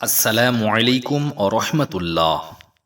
আসসালামু আলাইকুম ও রহমতুল্লাহ।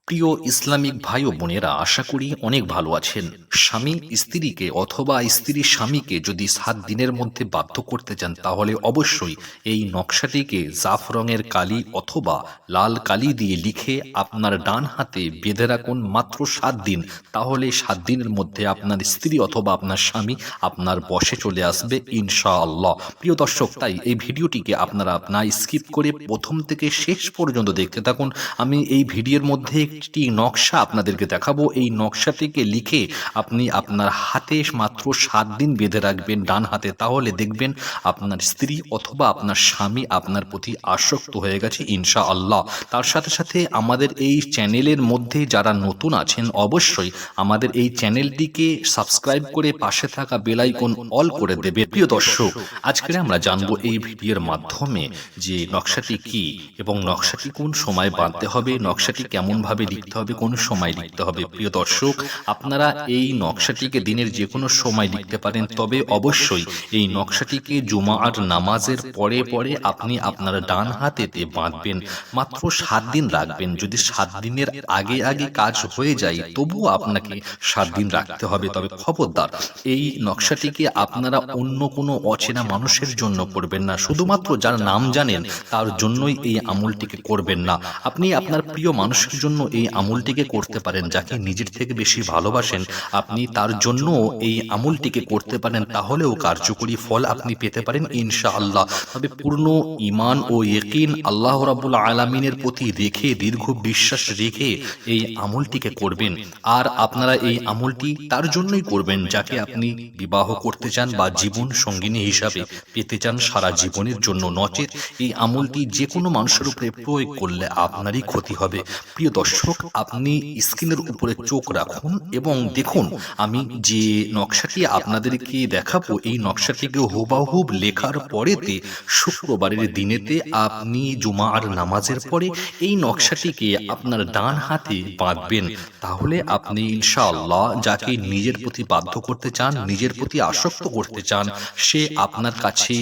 প্রিয় ইসলামিক ভাই ও বোনেরা, আশা করি অনেক ভালো আছেন। স্বামী স্ত্রীকে অথবা স্ত্রী স্বামীকে যদি 7 দিনের মধ্যে বাধ্য করতে চান, তাহলে অবশ্যই এই নকশাটিকে জাফ রঙের কালি অথবা লাল কালি দিয়ে লিখে আপনার ডান হাতে বেঁধে রাখুন মাত্র 7 দিন। তাহলে 7 দিনের মধ্যে আপনার স্ত্রী অথবা আপনার স্বামী আপনার বশে চলে আসবে ইনশাআল্লাহ। প্রিয় দর্শক, তাই এই ভিডিওটিকে আপনারা না স্কিপ করে প্রথম থেকে শেষ পর্যন্ত দেখতে থাকুন। আমি এই ভিডিওর মধ্যে একটি নকশা আপনাদেরকে দেখাবো। এই নকশাটিকে লিখে আপনি আপনার হাতে মাত্র 7 দিন বেঁধে রাখবেন ডান হাতে, তাহলে দেখবেন আপনার স্ত্রী অথবা আপনার স্বামী আপনার প্রতি আসক্ত হয়ে গেছে ইনশাআল্লাহ। তার সাথে সাথে আমাদের এই চ্যানেলের মধ্যে যারা নতুন আছেন, অবশ্যই আমাদের এই চ্যানেলটিকে সাবস্ক্রাইব করে পাশে থাকা বেল আইকন অল করে দেবে। প্রিয় দর্শক, আজকে আমরা জানবো এই ভিডিওর মাধ্যমে যে নকশাটি কি এবং নকশাটি কোন সময় বাঁধতে হবে, নকশাটি কেমন ভাবে লিখতে হবে, কোন সময় লিখতে হবে। প্রিয় দর্শক, আপনারা এই নকশাটিকে দিনের যে কোনো সময় লিখতে পারেন, তবে অবশ্যই এই নকশাটিকে জুমার নামাজের পরে পরে আপনি আপনার ডান হাতেতে বাঁধবেন। মাত্র 7 দিন রাখবেন। যদি 7 দিনের আগে আগে কাজ হয়ে যায়, তবুও আপনাকে 7 দিন রাখতে হবে। তবে খবরদার, এই নকশাটিকে আপনারা অন্য কোনো অচেনা মানুষের জন্য করবেন না। শুধুমাত্র যার নাম জানেন তার জন্যই এই আমলটিকে করবেন না। আপনি আপনার প্রিয় মানুষের জন্য এই আমলটিকে করতে পারেন। যাকে নিজের থেকে বেশি ভালোবাসেন, আপনি তার জন্য এই আমলটিকে করতে পারেন। তাহলেও কার্যকরী ফল আপনি পেতে পারেন ইনশাআল্লাহ। তবে পূর্ণ ঈমান ও ইয়াকিন আল্লাহ রাব্বুল আলামিনের প্রতি রেখে, দীর্ঘ বিশ্বাস রেখে এই আমলটিকে করবেন। আর আপনারা এই আমলটি তার জন্যই করবেন যাকে আপনি বিবাহ করতে চান বা জীবন সঙ্গিনী হিসাবে পেতে চান সারা জীবনের জন্য। নচেত এই আমলটি যে কোনো মানুষের উপরে প্রয়োগ করলে আপনারই ক্ষতি হবে। প্রিয় দর্শক, আপনি স্ক্রিনের উপরে চোখ রাখুন এবং দেখুন আমি যে নকশাটি আপনাদেরকে দেখাবো, এই নকশাটিকে হুবাহুব লেখার পরেতে শুক্রবারের দিনেতে আপনি জুমার নামাজের পরে এই নকশাটিকে আপনার ডান হাতে বাঁধবেন। তাহলে আপনি ইনশাআল্লাহ যাকে নিজের প্রতি বাধ্য করতে চান, নিজের প্রতি আসক্ত করতে চান, সে আপনার কাছে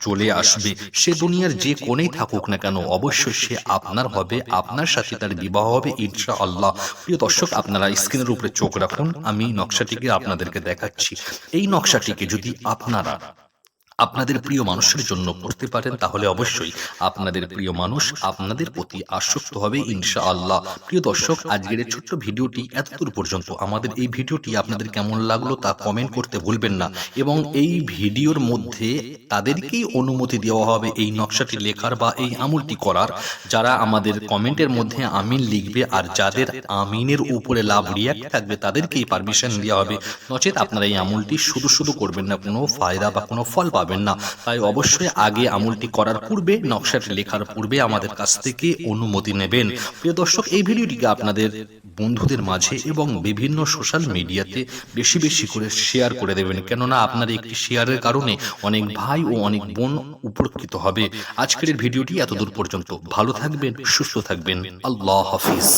চলে আসবে। সে দুনিয়ার যে কোণেই থাকুক না কেন, অবশ্যই সে আপনার হবে, আপনার সাথে তার বিবাহ হবে ইনশাআল্লাহ। প্রিয় দর্শক, আপনারা স্ক্রিনের উপরে চোখ রাখুন, আমি নকশাটিকে আপনাদেরকে দেখাচ্ছি। এই নকশাটিকে যদি আপনারা আপনাদের প্রিয় মানুষের জন্য করতে পারেন, তাহলে অবশ্যই আপনাদের প্রিয় মানুষ আপনাদের প্রতি আসক্ত হবে ইনশাআল্লাহ। প্রিয় দর্শক, আজকের এই ছোট্ট ভিডিওটি এতদূর পর্যন্ত। আমাদের এই ভিডিওটি আপনাদের কেমন লাগলো তা কমেন্ট করতে ভুলবেন না, এবং এই ভিডিওর মধ্যে তাদেরকেই অনুমতি দেওয়া হবে এই নকশাটি লেখার বা এই আমলটি করার, যারা আমাদের কমেন্টের মধ্যে আমিন লিখবে। আর যাদের আমিনের উপরে লাভ রিয়াক্ট থাকবে, তাদেরকেই পারমিশন দেওয়া হবে। নচেত আপনারা এই আমলটি শুধু শুধু করবেন না, কোনো ফায়দা বা কোনো ফল পাবেন না। তাই অবশ্যই আগে আমলটি করার পূর্বে, নকশাটি লেখার পূর্বে আমাদের কাছ থেকে অনুমতি নেবেন। প্রিয় দর্শক, এই ভিডিওটিকে আপনাদের বন্ধুদের মাঝে এবং বিভিন্ন সোশ্যাল মিডিয়াতে বেশি বেশি করে শেয়ার করে দেবেন, কেননা আপনার একটি শেয়ারের কারণে অনেক ভাই ও অনেক বোন উপকৃত হবে। আজকের ভিডিওটি এতদূর পর্যন্ত। ভালো থাকবেন, সুস্থ থাকবেন। আল্লাহ হাফিজ।